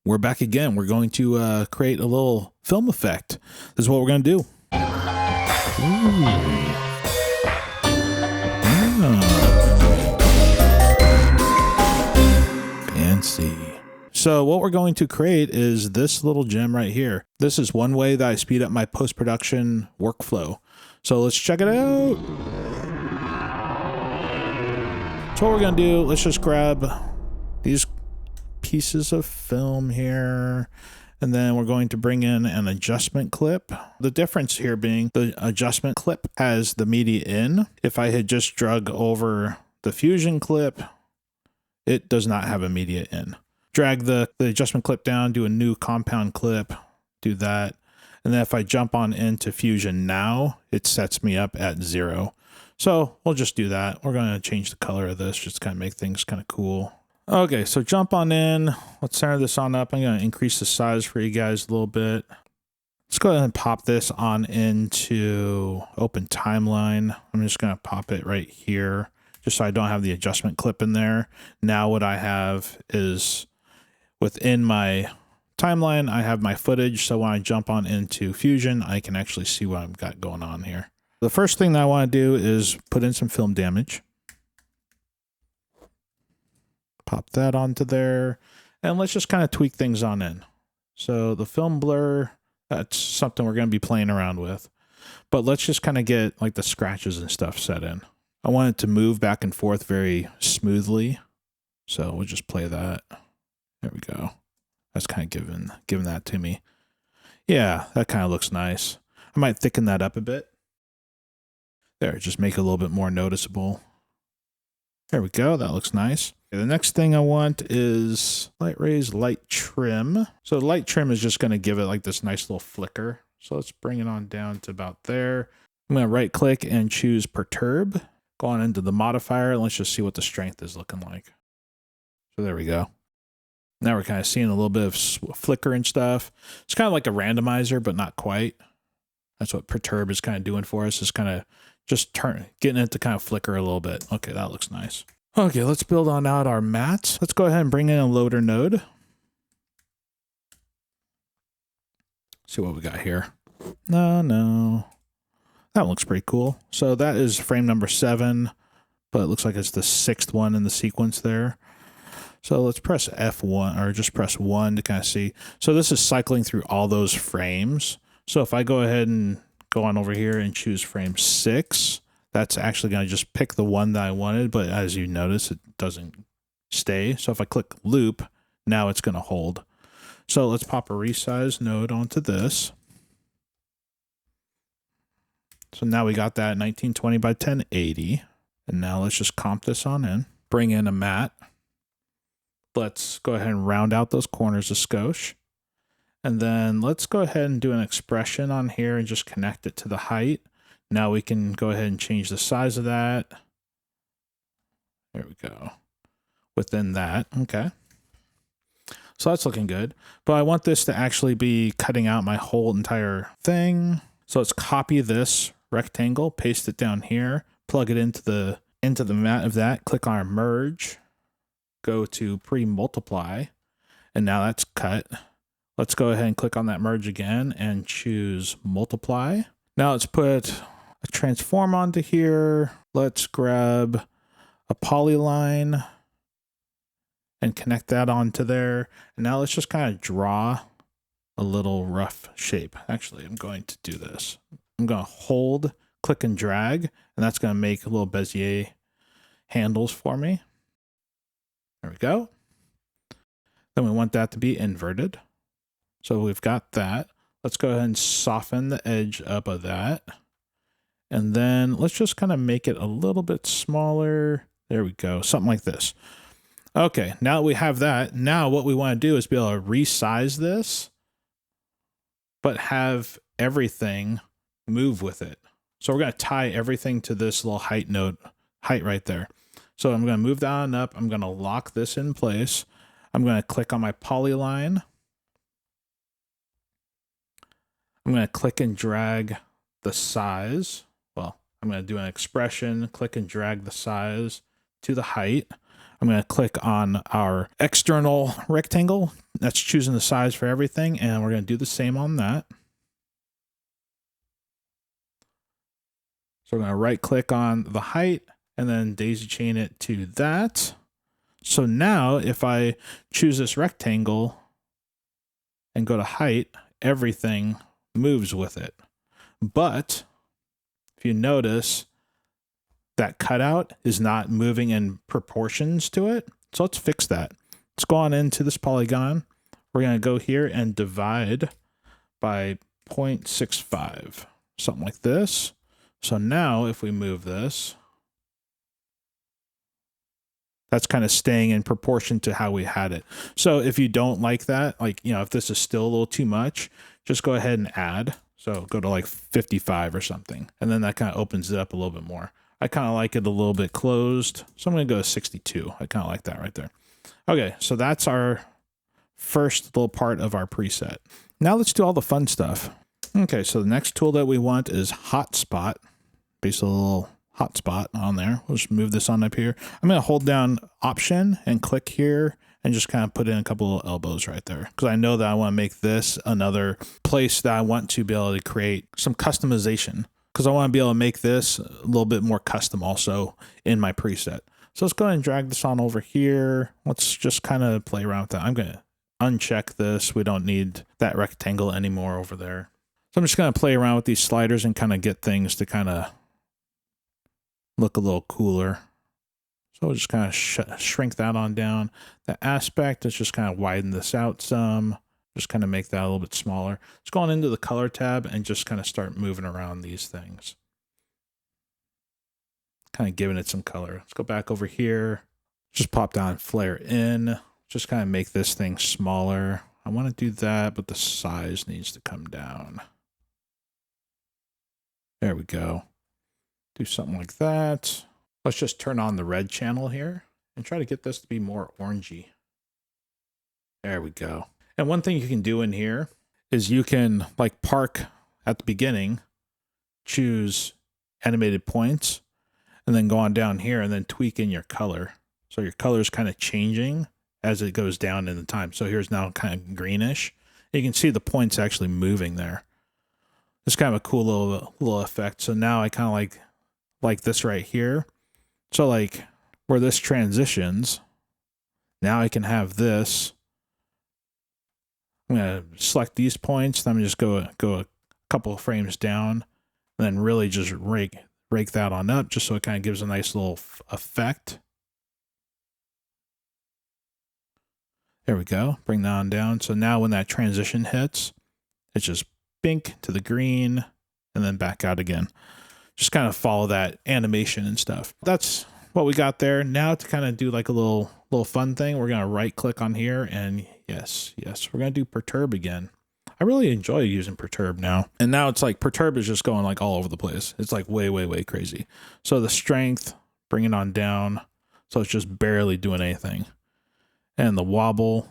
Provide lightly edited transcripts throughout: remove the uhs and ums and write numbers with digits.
we're back again. We're going to create a little film effect. This is what we're going to do. Fancy. So what we're going to create is this little gem right here. This is one way that I speed up my post-production workflow. So let's check it out. So what we're going to do, let's just grab these pieces of film here, and then we're going to bring in an adjustment clip. The difference here being the adjustment clip has the media in. If I had just drug over the fusion clip, it does not have a media in. Drag the adjustment clip down, do a new compound clip, do that. And then if I jump on into Fusion now, it sets me up at 0. So we'll just do that. We're going to change the color of this just to kind of make things kind of cool. Okay, so jump on in. Let's center this on up. I'm going to increase the size for you guys a little bit. Let's go ahead and pop this on into Open Timeline. I'm just going to pop it right here, just so I don't have the adjustment clip in there. Now what I have is within my timeline, I have my footage. So when I jump on into Fusion, I can actually see what I've got going on here. The first thing that I want to do is put in some film damage. Pop that onto there. And let's just kind of tweak things on in. So the film blur, that's something we're going to be playing around with. But let's just kind of get like the scratches and stuff set in. I want it to move back and forth very smoothly. So we'll just play that. There we go. That's kind of giving that to me. Yeah, that kind of looks nice. I might thicken that up a bit. There, just make it a little bit more noticeable. There we go. That looks nice. Okay, the next thing I want is light raise, light trim. So light trim is just going to give it like this nice little flicker. So let's bring it on down to about there. I'm going to right click and choose perturb. Go on into the modifier. And let's just see what the strength is looking like. So there we go. Now we're kind of seeing a little bit of flicker and stuff. It's kind of like a randomizer, but not quite. That's what perturb is kind of doing for us, is kind of just getting it to kind of flicker a little bit. Okay, that looks nice. Okay, let's build on out our mats. Let's go ahead and bring in a loader node. See what we got here. No. That looks pretty cool. So that is frame number 7, but it looks like it's the 6th one in the sequence there. So let's press F1, or just press 1 to kind of see. So this is cycling through all those frames. So if I go ahead and go on over here and choose frame 6, that's actually going to just pick the one that I wanted. But as you notice, it doesn't stay. So if I click loop, now it's going to hold. So let's pop a resize node onto this. So now we got that 1920 by 1080. And now let's just comp this on in. Bring in a mat. Let's go ahead and round out those corners a skosh. And then let's go ahead and do an expression on here and just connect it to the height. Now we can go ahead and change the size of that. There we go. Within that, okay. So that's looking good. But I want this to actually be cutting out my whole entire thing. So let's copy this rectangle, paste it down here, plug it into the mat of that, click on our merge, go to pre-multiply, and now that's cut. Let's go ahead and click on that merge again and choose multiply. Now let's put a transform onto here. Let's grab a polyline and connect that onto there. And now let's just kind of draw a little rough shape. Actually, I'm going to do this. I'm going to hold, click and drag, and that's going to make a little Bezier handles for me. There we go. Then we want that to be inverted. So we've got that. Let's go ahead and soften the edge up of that. And then let's just kind of make it a little bit smaller. There we go. Something like this. Okay, now that we have that, now what we want to do is be able to resize this, but have everything move with it. So we're going to tie everything to this little height right there. So I'm going to move that on up. I'm going to lock this in place. I'm going to click on my polyline. I'm going to click and drag the size. Well, I'm going to do an expression, click and drag the size to the height. I'm going to click on our external rectangle. That's choosing the size for everything. And we're going to do the same on that. So we're going to right click on the height and then daisy chain it to that. So now if I choose this rectangle and go to height, everything moves with it. But if you notice, that cutout is not moving in proportions to it. So let's fix that. Let's go on into this polygon. We're going to go here and divide by 0.65, something like this. So now if we move this, that's kind of staying in proportion to how we had it. So if you don't like that, like, you know, if this is still a little too much, just go ahead and add. So go to like 55 or something. And then that kind of opens it up a little bit more. I kind of like it a little bit closed. So I'm going to go to 62. I kind of like that right there. Okay, so that's our first little part of our preset. Now let's do all the fun stuff. Okay, so the next tool that we want is hotspot. Basically a little hotspot on there. We'll just move this on up here. I'm going to hold down Option and click here and just kind of put in a couple of elbows right there. Because I know that I want to make this another place that I want to be able to create some customization. Because I want to be able to make this a little bit more custom also in my preset. So let's go ahead and drag this on over here. Let's just kind of play around with that. I'm going to uncheck this. We don't need that rectangle anymore over there. So I'm just going to play around with these sliders and kind of get things to kind of look a little cooler. So we'll just kind of shrink that on down. The aspect, let's just kind of widen this out some. Just kind of make that a little bit smaller. Let's go on into the color tab and just kind of start moving around these things. Kind of giving it some color. Let's go back over here. Just pop down, flare in. Just kind of make this thing smaller. I want to do that, but the size needs to come down. There we go. Do something like that. Let's just turn on the red channel here and try to get this to be more orangey. There we go. And one thing you can do in here is you can like park at the beginning, choose animated points, and then go on down here and then tweak in your color. So your color is kind of changing as it goes down in the time. So here's now kind of greenish. You can see the points actually moving there. It's kind of a cool little effect. So now I kind of like this right here. So like where this transitions, now I can have this. I'm going to select these points. Then I'm just go a couple of frames down and then really just rake that on up just so it kind of gives a nice little effect. There we go. Bring that on down. So now when that transition hits, it's just pink to the green and then back out again. Just kind of follow that animation and stuff. That's what we got there. Now to kind of do like a little fun thing, we're going to right click on here and yes, we're going to do perturb again. I really enjoy using perturb now. And now it's like perturb is just going like all over the place. It's like way crazy. So the strength, bring it on down. So it's just barely doing anything. And the wobble,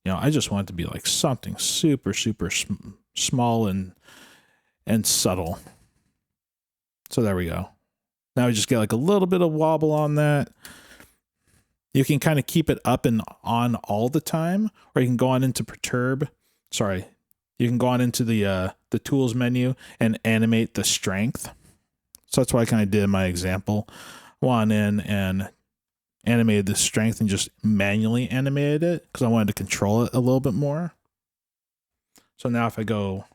you know, I just want it to be like something super small and subtle. So there we go. Now we just get like a little bit of wobble on that. You can kind of keep it up and on all the time, or you can go on into perturb. Sorry, you can go on into the tools menu and animate the strength. So that's what I kind of did in my example. Went in and animated the strength and just manually animated it because I wanted to control it a little bit more. So now if I go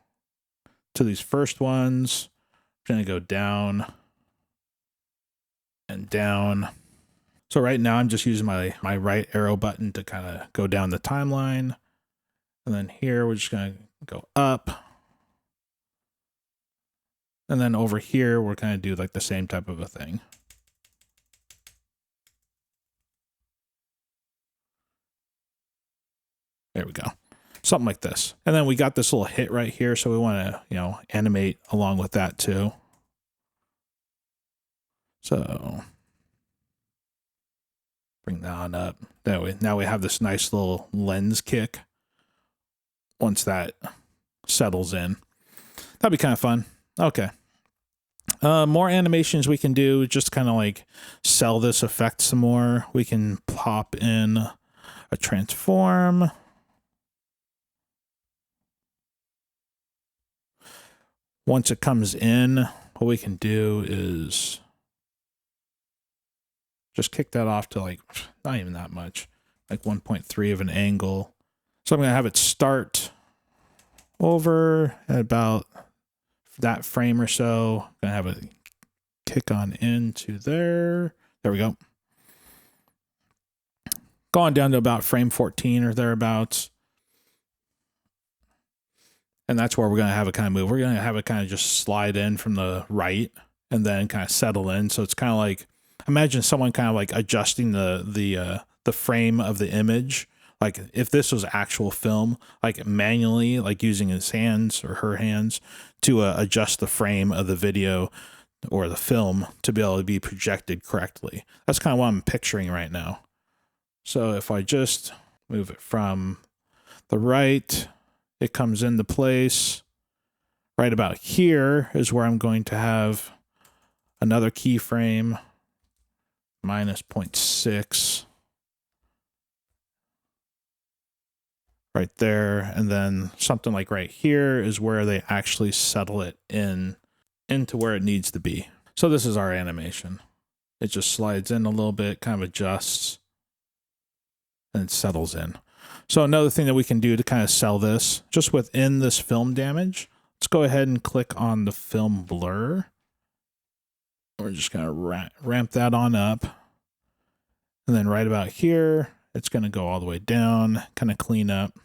to these first ones, I'm going to go down and down. So right now I'm just using my right arrow button to kind of go down the timeline. And then here we're just going to go up. And then over here we're going to do like the same type of a thing. There we go. Something like this. And then we got this little hit right here. So we want to, you know, animate along with that too. So bring that on up. Now we have this nice little lens kick once that settles in. That'd be kind of fun. Okay. More animations we can do, just kind of like sell this effect some more. We can pop in a transform. Once it comes in, what we can do is just kick that off to like, not even that much, like 1.3 of an angle. So I'm going to have it start over at about that frame or so. I'm going to have it kick on into there. There we go. Going down to about frame 14 or thereabouts. And that's where we're going to have it kind of move. We're going to have it kind of just slide in from the right and then kind of settle in. So it's kind of like, imagine someone kind of like adjusting the frame of the image. Like if this was actual film, like manually, like using his hands or her hands to adjust the frame of the video or the film to be able to be projected correctly. That's kind of what I'm picturing right now. So if I just move it from the right, it comes into place. Right about here is where I'm going to have another keyframe, minus 0.6. Right there. And then something like right here is where they actually settle it into where it needs to be. So this is our animation. It just slides in a little bit, kind of adjusts, and it settles in. So another thing that we can do to kind of sell this, just within this film damage, let's go ahead and click on the film blur. We're just going to ramp that on up. And then right about here, it's going to go all the way down, kind of clean up.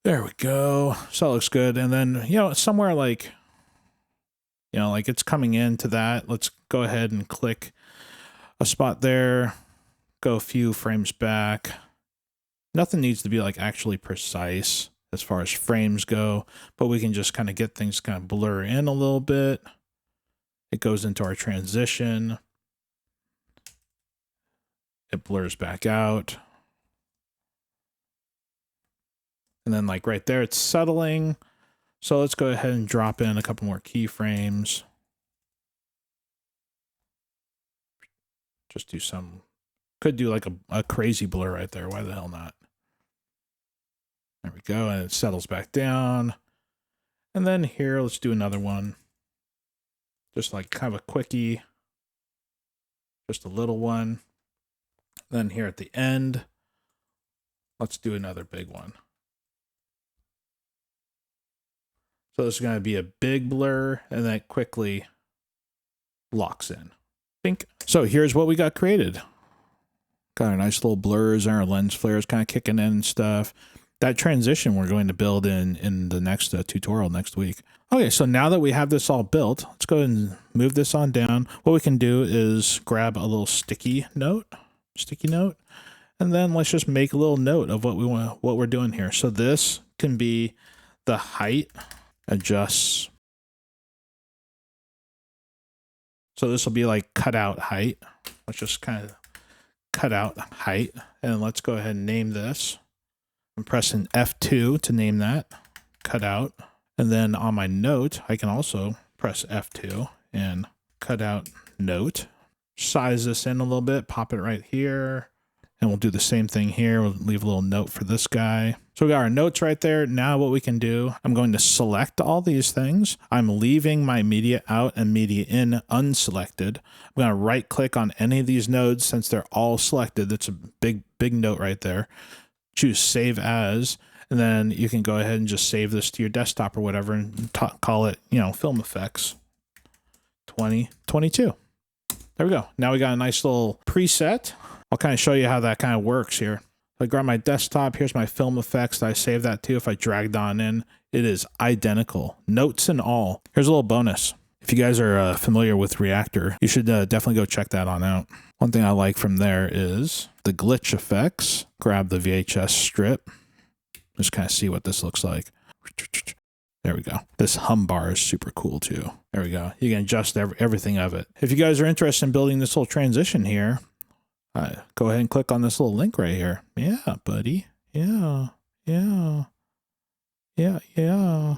There we go. So it looks good. And then, you know, somewhere like, you know, like it's coming into that. Let's go ahead and click a spot there, go a few frames back. Nothing needs to be like actually precise as far as frames go, but we can just kind of get things kind of blur in a little bit. It goes into our transition. It blurs back out. And then like right there, it's settling. So let's go ahead and drop in a couple more keyframes. Just do some, could do like a crazy blur right there. Why the hell not? There we go. And it settles back down. And then here, let's do another one. Just like kind of a quickie. Just a little one. Then here at the end, let's do another big one. So this is going to be a big blur and then quickly locks in. Think. So here's what we got created. Got our nice little blurs and our lens flares kind of kicking in and stuff. That transition we're going to build in the next tutorial next week. Okay, so now that we have this all built, let's go ahead and move this on down. What we can do is grab a little sticky note, and then let's just make a little note of what we're doing here. So this can be the height, adjusts. So this will be like cutout height. Let's just kind of cut out height, and let's go ahead and name this. I'm pressing F2 to name that, cut out. And then on my note, I can also press F2 and cut out note. Size this in a little bit, pop it right here. And we'll do the same thing here. We'll leave a little note for this guy. So we got our notes right there. Now what we can do, I'm going to select all these things. I'm leaving my media out and media in unselected. I'm going to right click on any of these nodes since they're all selected. That's a big note right there. Choose save as, and then you can go ahead and just save this to your desktop or whatever and call it, you know, film effects 2022. There we go. Now we got a nice little preset. I'll kind of show you how that kind of works here. If I grab my desktop, here's my film effects that I saved that to. If I dragged on in, it is identical, notes and all. Here's a little bonus. If you guys are familiar with Reactor, you should definitely go check that on out. One thing I like from there is the glitch effects. Grab the VHS strip. Just kind of see what this looks like. There we go. This hum bar is super cool too. There we go. You can adjust everything of it. If you guys are interested in building this little transition here, go ahead and click on this little link right here. Yeah, buddy. Yeah. Yeah, yeah.